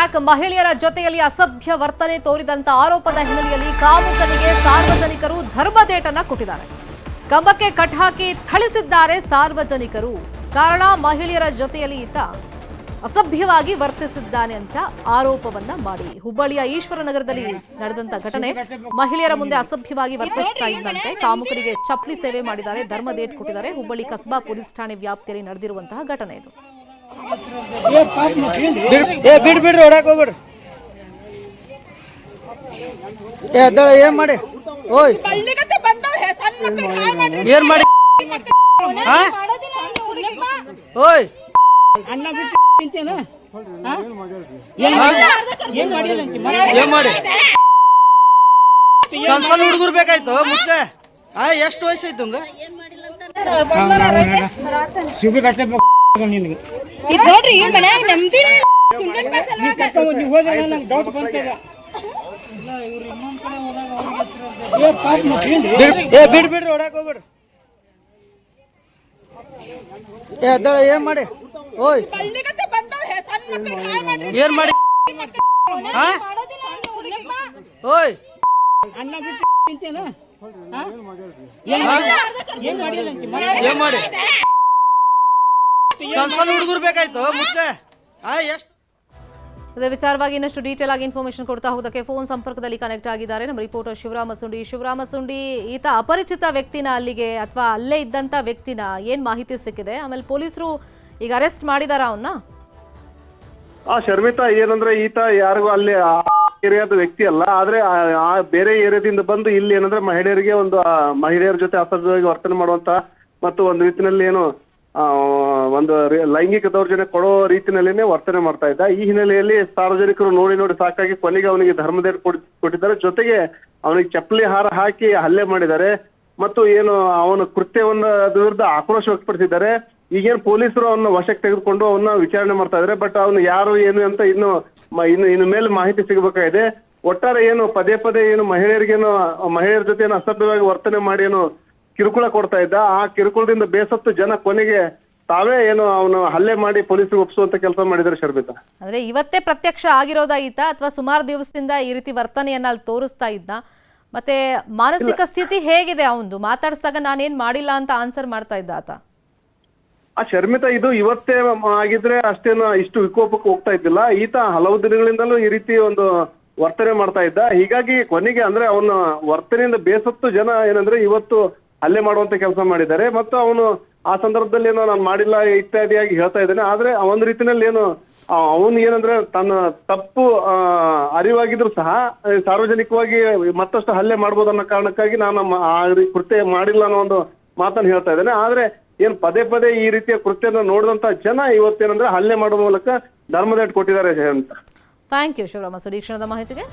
Back. ಮಹಿಳೆಯರ ಜೊತೆಯಲ್ಲಿ ಅಸಭ್ಯ ವರ್ತನೆ ತೋರಿದಂತ ಆರೋಪದ ಹಿನ್ನೆಲೆಯಲ್ಲಿ ಕಾಮುಕನಿಗೆ ಸಾರ್ವಜನಿಕರು ಧರ್ಮದೇಟನ್ನ ಕೊಟ್ಟಿದ್ದಾರೆ. ಕಂಬಕ್ಕೆ ಕಟ್ ಹಾಕಿ ಥಳಿಸಿದ್ದಾರೆ ಸಾರ್ವಜನಿಕರು. ಕಾರಣ ಮಹಿಳೆಯರ ಜೊತೆಯಲ್ಲಿ ಈತ ಅಸಭ್ಯವಾಗಿ ವರ್ತಿಸಿದ್ದಾನೆ ಅಂತ ಆರೋಪವನ್ನ ಮಾಡಿ ಹುಬ್ಬಳ್ಳಿಯ ಈಶ್ವರನಗರದಲ್ಲಿ ನಡೆದಂತ ಘಟನೆ. ಮಹಿಳೆಯರ ಮುಂದೆ ಅಸಭ್ಯವಾಗಿ ವರ್ತಿಸ್ತಾ ಇದ್ದಂತೆ ಕಾಮುಕರಿಗೆ ಚಪ್ಪಲಿ ಸೇವೆ ಮಾಡಿದ್ದಾರೆ, ಧರ್ಮದೇಟ್ ಕೊಟ್ಟಿದ್ದಾರೆ. ಹುಬ್ಬಳ್ಳಿ ಕಸ್ಬಾ ಪೊಲೀಸ್ ಠಾಣೆ ವ್ಯಾಪ್ತಿಯಲ್ಲಿ ನಡೆದಿರುವಂತಹ ಘಟನೆ ಇದು. ಬಿಡ್ರಿ ಹೊಡಕ್ ಹೋಗ್ಬಿಡ್ರಿ. ಏನ್ ಮಾಡಿ ಓಯ್ ಏನ್ ಮಾಡಿ ಓಯ್ ಏನ್ ಮಾಡಿ ಸಣ್ಣ ಹುಡುಗರು ಬೇಕಾಯ್ತು ಮುತ್ತೆ. ಎಷ್ಟು ವಯಸ್ಸು ಐತು ಹಂಗ ನೋಡ್ರಿ ಮನ್ಯಾಗ ನಮ್ದಿ ಬಿಡ್ರಿ ಹೊಡಕ್ ಹೋಗ್ಬಿಡ್ರಿ. ಏನ್ ಮಾಡಿ ಓಯ್ ಏನ್ ಮಾಡಿ ಓಯ್ ಏನ್ ಮಾಡಿ ಸಣ್ಣ ಹುಡುಗರು ಬೇಕಾಯ್ತು ಮುತ್ತೆ. ಎಷ್ಟು ಇದೇ ವಿಚಾರವಾಗಿ ಇನ್ನಷ್ಟು ಡೀಟೇಲ್ ಆಗಿ ಇನ್ಫಾರ್ಮೇಶನ್ ಕೊಡ್ತಾ ಹೋಗೋದಕ್ಕೆ ಫೋನ್ ಸಂಪರ್ಕದಲ್ಲಿ ಕನೆಕ್ಟ್ ಆಗಿದ್ದಾರೆ ನಮ್ಮ ರಿಪೋರ್ಟರ್ ಶಿವರಾಮ ಸುಂಡಿ. ಶಿವರಾಮ ಸುಂಡಿ, ಈತ ಅಪರಿಚಿತ ವ್ಯಕ್ತಿನ ಅಲ್ಲಿಗೆ ಅಥವಾ ಅಲ್ಲೇ ಇದ್ದಂತ ವ್ಯಕ್ತಿನ ಏನ್ ಮಾಹಿತಿ ಸಿಕ್ಕಿದೆ? ಆಮೇಲೆ ಪೊಲೀಸರು ಈಗ ಅರೆಸ್ಟ್ ಮಾಡಿದಾರ ಅವನ್ನ? ಶರ್ಮಿತಾ, ಏನಂದ್ರೆ ಈತ ಯಾರಿಗೂ ಅಲ್ಲಿ ಏರಿಯಾದ ವ್ಯಕ್ತಿ ಅಲ್ಲ. ಆದ್ರೆ ಆ ಬೇರೆ ಏರಿಯಾದಿಂದ ಬಂದು ಇಲ್ಲಿ ಏನಂದ್ರೆ ಮಹಿಳೆಯರಿಗೆ ಮಹಿಳೆಯರ ಜೊತೆ ಅಸಭ್ಯವಾಗಿ ವರ್ತನೆ ಮಾಡುವಂತ ಮತ್ತು ಒಂದು ರೀತಿಯಲ್ಲಿ ಏನು ಒಂದು ಲೈಂಗಿಕ ದೌರ್ಜನ್ಯ ಕೊಡೋ ರೀತಿಯಲ್ಲೇನೆ ವರ್ತನೆ ಮಾಡ್ತಾ ಇದ್ದ. ಈ ಹಿನ್ನೆಲೆಯಲ್ಲಿ ಸಾರ್ವಜನಿಕರು ನೋಡಿ ಸಾಕಾಗಿ ಕೊನೆಗೆ ಅವನಿಗೆ ಧರ್ಮದೇಟ್ ಕೊಟ್ಟಿದ್ದಾರೆ. ಜೊತೆಗೆ ಅವನಿಗೆ ಚಪ್ಪಲಿ ಹಾರ ಹಾಕಿ ಹಲ್ಲೆ ಮಾಡಿದ್ದಾರೆ ಮತ್ತು ಏನು ಅವನ ಕೃತ್ಯವನ್ನ ವಿರುದ್ಧ ಆಕ್ರೋಶ ವ್ಯಕ್ತಪಡಿಸಿದ್ದಾರೆ. ಈಗೇನು ಪೊಲೀಸರು ಅವನ್ನ ವಶಕ್ಕೆ ತೆಗೆದುಕೊಂಡು ಅವನ್ನ ವಿಚಾರಣೆ ಮಾಡ್ತಾ ಇದ್ದಾರೆ. ಬಟ್ ಅವನು ಯಾರು ಏನು ಅಂತ ಇನ್ನು ಮೇಲೆ ಮಾಹಿತಿ ಸಿಗಬೇಕಾಗಿದೆ. ಒಟ್ಟಾರೆ ಏನು ಪದೇ ಏನು ಮಹಿಳೆಯರ ಜೊತೆ ಏನು ಅಸಭ್ಯವಾಗಿ ವರ್ತನೆ ಮಾಡಿ ಏನು ಕಿರುಕುಳ ಕೊಡ್ತಾ ಇದ್ದ, ಆ ಕಿರುಕುಳದಿಂದ ಬೇಸತ್ತು ಜನ ಕೊನೆಗೆ ತಾವೇ ಏನು ಅವನು ಹಲ್ಲೆ ಮಾಡಿ ಪೊಲೀಸರಿಗೆ ಒಪ್ಪಿಸುವಂತ ಕೆಲಸ ಮಾಡಿದ್ದಾರೆ. ಶರ್ಮಿತಾ, ಅಂದ್ರೆ ಇವತ್ತೇ ಪ್ರತ್ಯಕ್ಷ ಆಗಿರೋದ ಈತ ಅಥವಾ ಸುಮಾರು ದಿವಸದಿಂದ ಈ ರೀತಿ ವರ್ತನೆಯನ್ನ ಅಲ್ಲಿ ತೋರಿಸ್ತಾ ಇದ್ದ? ಮತ್ತೆ ಮಾನಸಿಕ ಸ್ಥಿತಿ ಹೇಗಿದೆ ಅವನು? ಮಾತಾಡ್ಸಾಗ ನಾನೇನ್ ಮಾಡಿಲ್ಲ ಅಂತ ಆನ್ಸರ್ ಮಾಡ್ತಾ ಇದ್ದ ಆತ? ಶರ್ಮಿತಾ, ಇದು ಇವತ್ತೇ ಆಗಿದ್ರೆ ಅಷ್ಟೇನು ಇಷ್ಟು ವಿಕೋಪಕ್ಕೆ ಹೋಗ್ತಾ ಇದ್ದಿಲ್ಲ. ಈತ ಹಲವು ದಿನಗಳಿಂದಲೂ ಈ ರೀತಿ ಒಂದು ವರ್ತನೆ ಮಾಡ್ತಾ ಇದ್ದ. ಹೀಗಾಗಿ ಕೊನೆಗೆ ಅಂದ್ರೆ ಅವನ ವರ್ತನೆಯಿಂದ ಬೇಸತ್ತು ಜನ ಏನಂದ್ರೆ ಇವತ್ತು ಹಲ್ಲೆ ಮಾಡುವಂತ ಕೆಲಸ ಮಾಡಿದ್ದಾರೆ. ಮತ್ತು ಅವನು ಆ ಸಂದರ್ಭದಲ್ಲಿ ಏನೋ ನಾನು ಮಾಡಿಲ್ಲ ಇತ್ಯಾದಿಯಾಗಿ ಹೇಳ್ತಾ ಇದ್ದಾನೆ. ಆದ್ರೆ ಒಂದು ರೀತಿಯಲ್ಲಿ ಏನು ಅವನು ಏನಂದ್ರೆ ತನ್ನ ತಪ್ಪು ಅರಿವಾಗಿದ್ರು ಸಹ ಸಾರ್ವಜನಿಕವಾಗಿ ಮತ್ತಷ್ಟು ಹಲ್ಲೆ ಮಾಡ್ಬೋದು ಅನ್ನೋ ಕಾರಣಕ್ಕಾಗಿ ನಾನು ಆ ಕೃತ್ಯ ಮಾಡಿಲ್ಲ ಅನ್ನೋ ಒಂದು ಮಾತನ್ನು ಹೇಳ್ತಾ ಇದ್ದಾನೆ. ಆದ್ರೆ ಏನ್ ಪದೇ ಈ ರೀತಿಯ ಕೃತ್ಯನ ನೋಡಿದಂತ ಜನ ಇವತ್ತೇನಂದ್ರೆ ಹಲ್ಲೆ ಮಾಡುವ ಮೂಲಕ ಧರ್ಮದೇಟ್ ಕೊಟ್ಟಿದ್ದಾರೆ ಅಂತ. ಥ್ಯಾಂಕ್ ಯು ಶಿವರಾಮ ಸುಡಿ, ಕ್ಷಣದ ಮಾಹಿತಿಗೆ.